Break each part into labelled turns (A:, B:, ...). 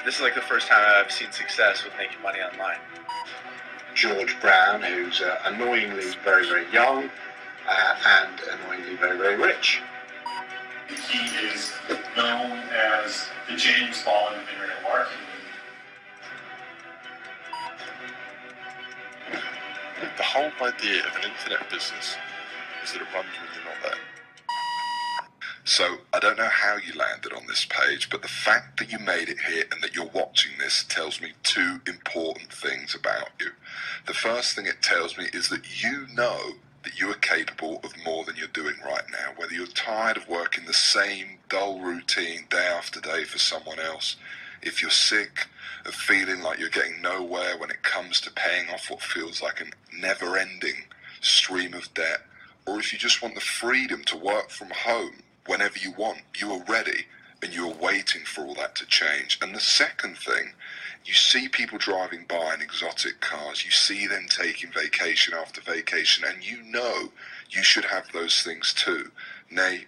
A: This is like the first time I've seen success with making money online.
B: George Brown, who's annoyingly very, very young and annoyingly very, very rich.
C: He is known as the James Bond of internet marketing.
D: The whole idea of an internet business is that it runs when you're not there. So, I don't know how you landed on this page, but the fact that you made it here and that you're watching this tells me two important things about you. The first thing it tells me is that you know that you are capable of more than you're doing right now. Whether you're tired of working the same dull routine day after day for someone else, if you're sick of feeling like you're getting nowhere when it comes to paying off what feels like a never-ending stream of debt, or if you just want the freedom to work from home whenever you want, you are ready and you are waiting for all that to change. And the second thing, you see people driving by in exotic cars, you see them taking vacation after vacation, and you know you should have those things too. Nay,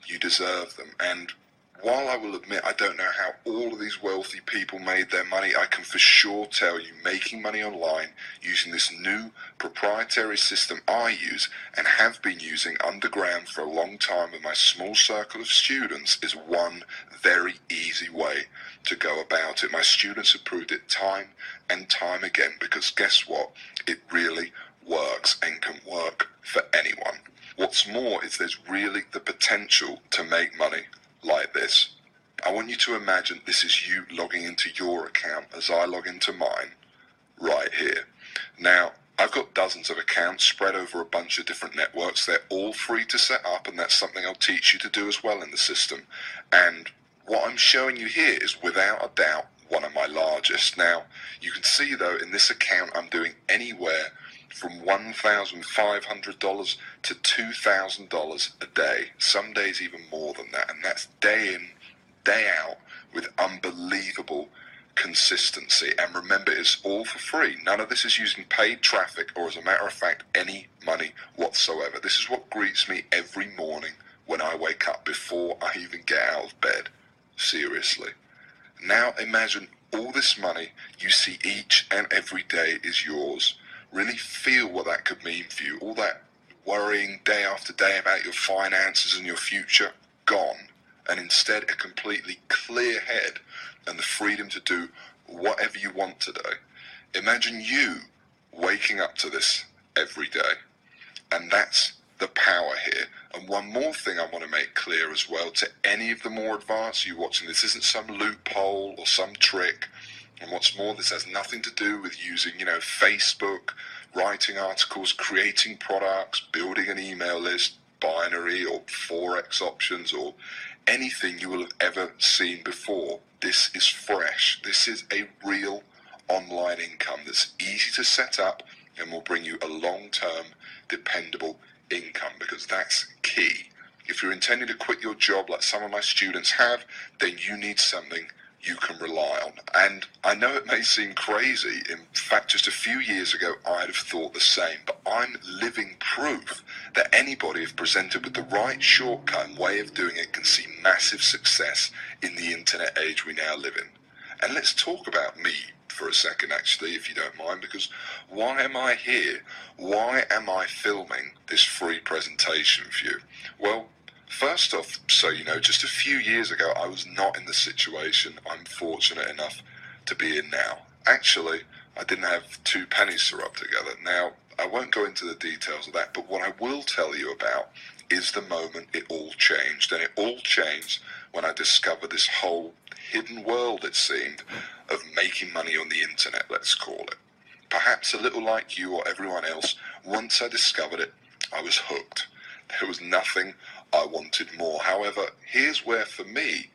D: you deserve them. And while I will admit I don't know how all of these wealthy people made their money, I can for sure tell you making money online using this new proprietary system I use and have been using underground for a long time with my small circle of students is one very easy way to go about it. My students have proved it time and time again, because guess what? It really works and can work for anyone. What's more is there's really the potential to make money like this. I want you to imagine this is you logging into your account as I log into mine right here. Now, I've got dozens of accounts spread over a bunch of different networks. They're all free to set up, and that's something I'll teach you to do as well in the system. And what I'm showing you here is without a doubt one of my largest. Now, you can see though in this account I'm doing anywhere from $1,500 to $2,000 a day, some days even more than that, and that's day in, day out with unbelievable consistency. And remember, it's all for free. None of this is using paid traffic or, as a matter of fact, any money whatsoever. This is what greets me every morning when I wake up before I even get out of bed. Seriously. Now imagine all this money you see each and every day is yours. Really feel what that could mean for you. All that worrying day after day about your finances and your future, gone. And instead a completely clear head and the freedom to do whatever you want today. Imagine you waking up to this every day. And that's the power here. And one more thing I want to make clear as well to any of the more advanced you watching, this isn't some loophole or some trick. And what's more, this has nothing to do with using, Facebook, writing articles, creating products, building an email list, binary or forex options, or anything you will have ever seen before. This is fresh. This is a real online income that's easy to set up and will bring you a long-term, dependable income, because that's key. If you're intending to quit your job like some of my students have, then you need something you can rely on. And I know it may seem crazy. In fact, just a few years ago, I'd have thought the same, but I'm living proof that anybody, if presented with the right shortcut and way of doing it, can see massive success in the internet age we now live in. And let's talk about me for a second, actually, if you don't mind, because why am I here? Why am I filming this free presentation for you? Well, first off, so you know, just a few years ago, I was not in the situation I'm fortunate enough to be in now. Actually, I didn't have 2 pennies to rub together. Now, I won't go into the details of that, but what I will tell you about is the moment it all changed. And it all changed when I discovered this whole hidden world, it seemed, of making money on the internet, let's call it. Perhaps a little like you or everyone else, once I discovered it, I was hooked. There was nothing I wanted more. However, here's where, for me,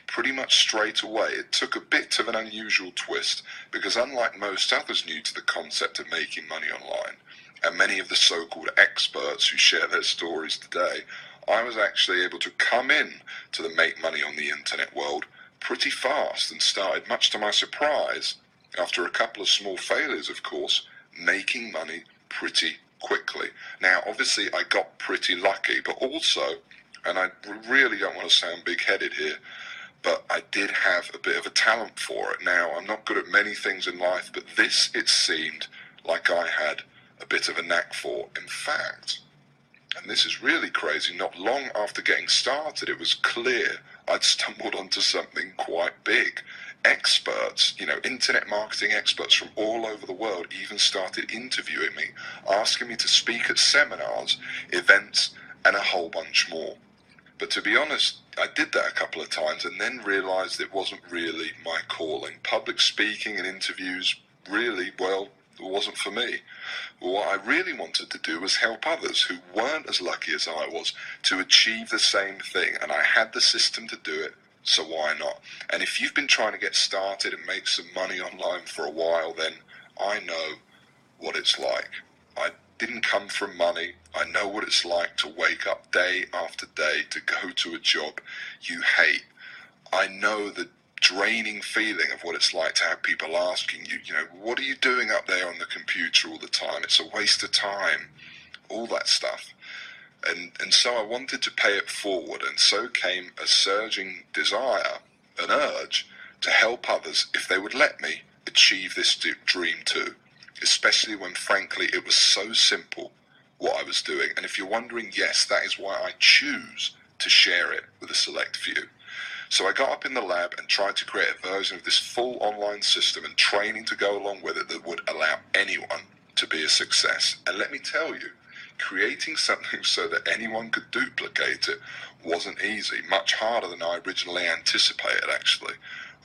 D: pretty much straight away, it took a bit of an unusual twist, because unlike most others new to the concept of making money online, and many of the so-called experts who share their stories today, I was actually able to come in to the make money on the internet world pretty fast and started, much to my surprise, after a couple of small failures, of course, making money pretty quickly. Now, obviously, I got pretty lucky, but also, and I really don't want to sound big-headed here, but I did have a bit of a talent for it. Now, I'm not good at many things in life, but this, it seemed like I had a bit of a knack for. In fact, and this is really crazy, not long after getting started, it was clear I'd stumbled onto something quite big. Experts, internet marketing experts from all over the world even started interviewing me, asking me to speak at seminars, events, and a whole bunch more. But to be honest, I did that a couple of times and then realised it wasn't really my calling. Public speaking and interviews really, well, it wasn't for me. What I really wanted to do was help others who weren't as lucky as I was to achieve the same thing, and I had the system to do it, so why not? And if you've been trying to get started and make some money online for a while, then I know what it's like. I didn't come from money. I know what it's like to wake up day after day to go to a job you hate. I know the draining feeling of what it's like to have people asking you, what are you doing up there on the computer all the time? It's a waste of time, all that stuff. And so I wanted to pay it forward, and so came a surging desire, an urge, to help others if they would let me achieve this dream too, especially when frankly it was so simple what I was doing. And if you're wondering, yes, that is why I choose to share it with a select few. So I got up in the lab and tried to create a version of this full online system and training to go along with it that would allow anyone to be a success. And let me tell you, creating something so that anyone could duplicate it wasn't easy, much harder than I originally anticipated actually.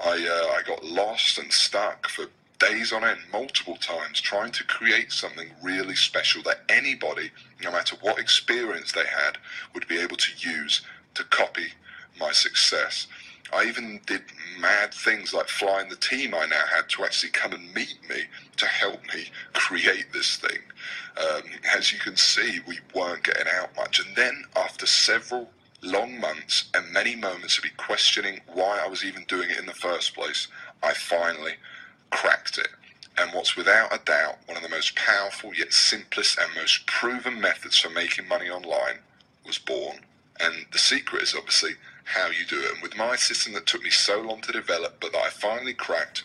D: I got lost and stuck for days on end, multiple times, trying to create something really special that anybody, no matter what experience they had, would be able to use to copy my success. I even did mad things like flying the team I now had to actually come and meet me to help me create this thing. As you can see, we weren't getting out much. And then after several long months and many moments of me questioning why I was even doing it in the first place, I finally cracked it. And what's without a doubt one of the most powerful yet simplest and most proven methods for making money online was born. And the secret is obviously how you do it. And with my system that took me so long to develop but that I finally cracked,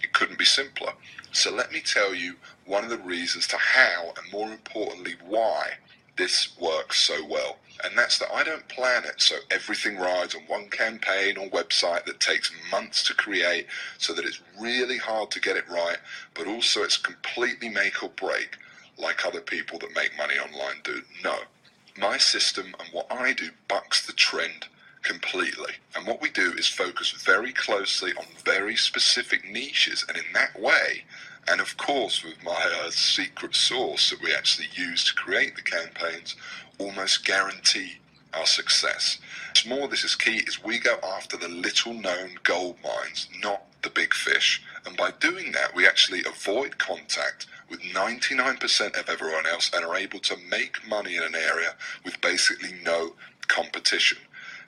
D: it couldn't be simpler. So let me tell you one of the reasons to how, and more importantly why, this works so well. And that's that I don't plan it so everything rides on one campaign or website that takes months to create, so that it's really hard to get it right, but also it's completely make or break like other people that make money online do. No. My system and what I do bucks the trend completely. And what we do is focus very closely on very specific niches, and in that way, and of course with my secret sauce that we actually use to create the campaigns, almost guarantee our success. What's more, this is key, is we go after the little known gold mines, not the big fish. And by doing that, we actually avoid contact with 99% of everyone else and are able to make money in an area with basically no competition.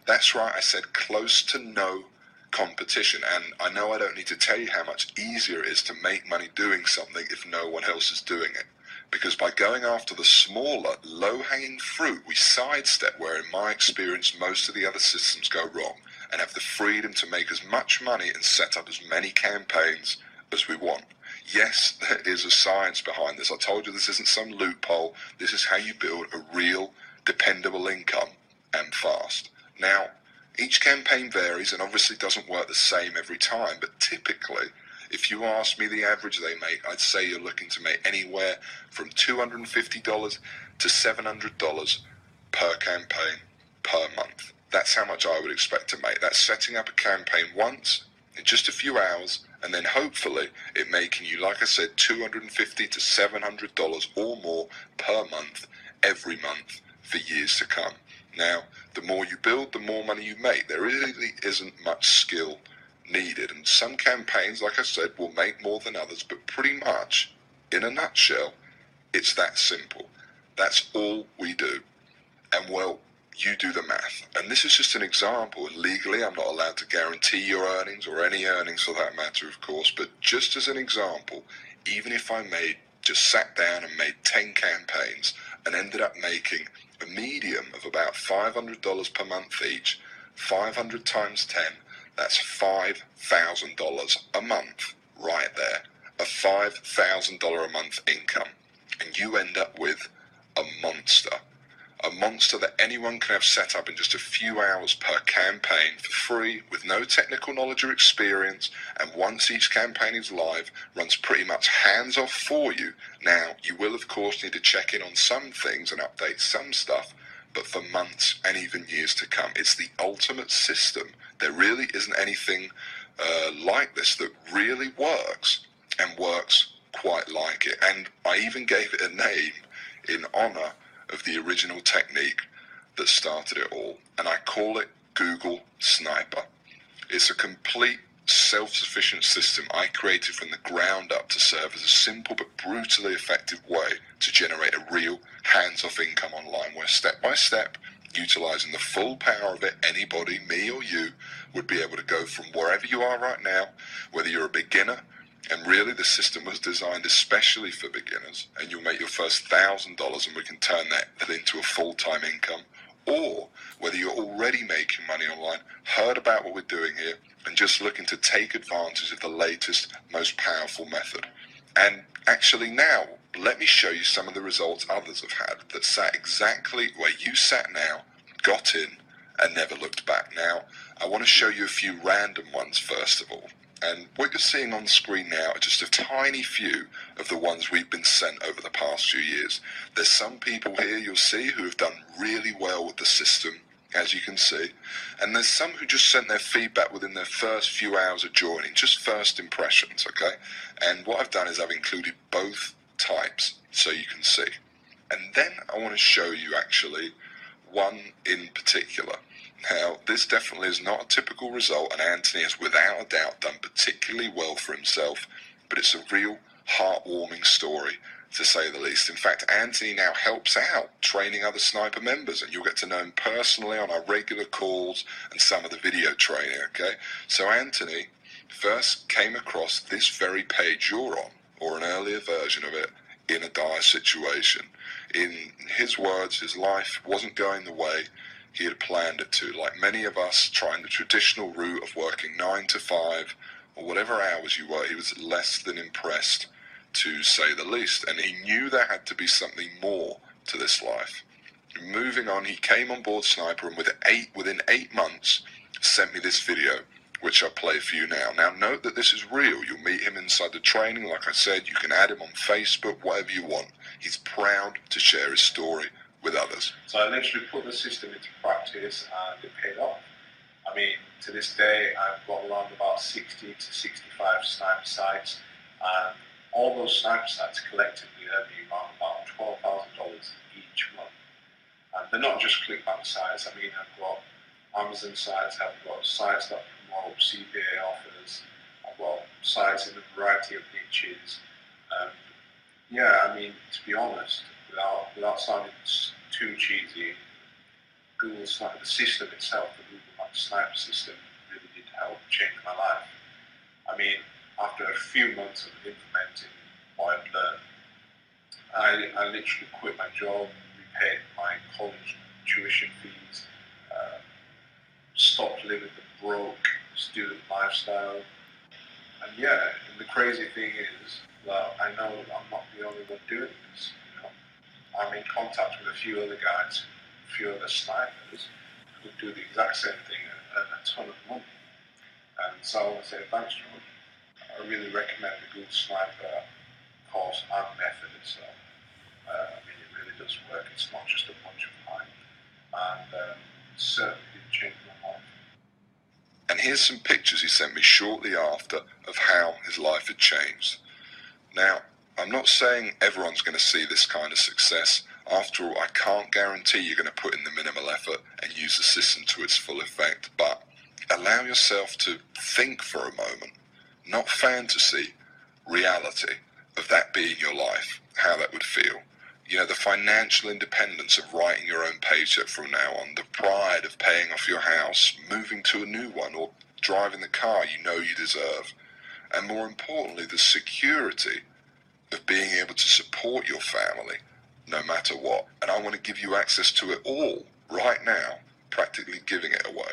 D: That's right, I said close to no competition. And I know I don't need to tell you how much easier it is to make money doing something if no one else is doing it. Because by going after the smaller, low-hanging fruit, we sidestep where, in my experience, most of the other systems go wrong, and have the freedom to make as much money and set up as many campaigns as we want. Yes, there is a science behind this. I told you this isn't some loophole. This is how you build a real, dependable income, and fast. Now, each campaign varies and obviously doesn't work the same every time, but typically, if you ask me the average they make, I'd say you're looking to make anywhere from $250 to $700 per campaign per month. That's how much I would expect to make. That's setting up a campaign once in just a few hours, and then hopefully it making you, like I said, $250 to $700 or more per month, every month for years to come. Now, the more you build, the more money you make. There really isn't much skill needed, and some campaigns, like I said, will make more than others, but pretty much, in a nutshell, it's that simple. That's all we do. And well, you do the math. And this is just an example, and legally I'm not allowed to guarantee your earnings, or any earnings for that matter, of course, but just as an example, even if I just sat down and made 10 campaigns and ended up making a medium of about $500 per month each, 500 times 10, That's $5,000 a month right there. A $5,000 a month income. And you end up with a monster. A monster that anyone can have set up in just a few hours per campaign for free, with no technical knowledge or experience, and once each campaign is live, runs pretty much hands off for you. Now, you will of course need to check in on some things and update some stuff, but for months and even years to come. It's the ultimate system. There really isn't anything like this that really works, and works quite like it. And I even gave it a name in honor of the original technique that started it all, and I call it Googlesniper. It's a complete self-sufficient system I created from the ground up to serve as a simple but brutally effective way to generate a real hands-off income online, where step by step, utilizing the full power of it, anybody, me or you, would be able to go from wherever you are right now, whether you're a beginner, and really the system was designed especially for beginners, and you'll make your first $1,000 and we can turn that into a full-time income, or whether you're already making money online, heard about what we're doing here, and just looking to take advantage of the latest, most powerful method. And actually now, let me show you some of the results others have had that sat exactly where you sat now, got in, and never looked back. Now, I want to show you a few random ones first of all. And what you're seeing on the screen now are just a tiny few of the ones we've been sent over the past few years. There's some people here you'll see who have done really well with the system, as you can see. And there's some who just sent their feedback within their first few hours of joining, just first impressions, okay? And what I've done is I've included both types so you can see. And then I want to show you actually one in particular. Now, this definitely is not a typical result, and Anthony has without a doubt done particularly well for himself, but it's a real heartwarming story, to say the least. In fact, Anthony now helps out training other sniper members, and you'll get to know him personally on our regular calls and some of the video training, okay? So Anthony first came across this very page you're on, or an earlier version of it, in a dire situation. In his words, his life wasn't going the way he had planned it to. Like many of us trying the traditional route of working 9 to 5 or whatever hours you were, he was less than impressed, to say the least, and he knew there had to be something more to this life. Moving on, he came on board Sniper, and within 8 months sent me this video, which I'll play for you now. Now note that this is real. You'll meet him inside the training. Like I said, you can add him on Facebook, whatever you want. He's proud to share his story with others.
A: So I literally put the system into practice and it paid off. I mean, to this day, I've got around about 60 to 65 sniper sites, and all those sniper sites collectively earn me around about $12,000 each month. And they're not just clickbank sites. I mean, I've got Amazon sites, I've got sites that promote CPA offers, I've got sites in a variety of niches. Yeah, I mean, to be honest, without sounding too cheesy, Googlesniper, the system itself, the Google Sniper system, really did help change my life. I mean, after a few months of implementing what I'd learned, I literally quit my job, repaid my college tuition fees, stopped living the broke student lifestyle. And yeah, and the crazy thing is that I know I'm not the only one doing this. You know, I'm in contact with a few other guys, a few other snipers who do the exact same thing and earn a ton of money. And so I want to say thanks, George. I really recommend the Googlesniper course and method itself. I mean, it really does work. It's not just a bunch of hype, and it certainly did change my life.
D: And here's some pictures he sent me shortly after of how his life had changed. Now, I'm not saying everyone's going to see this kind of success. After all, I can't guarantee you're going to put in the minimal effort and use the system to its full effect, but allow yourself to think for a moment, not fantasy, reality of that being your life, how that would feel. You know, the financial independence of writing your own paycheck from now on, the pride of paying off your house, moving to a new one, or driving the car you know you deserve, and more importantly, the security of being able to support your family no matter what. And I want to give you access to it all right now, practically giving it away.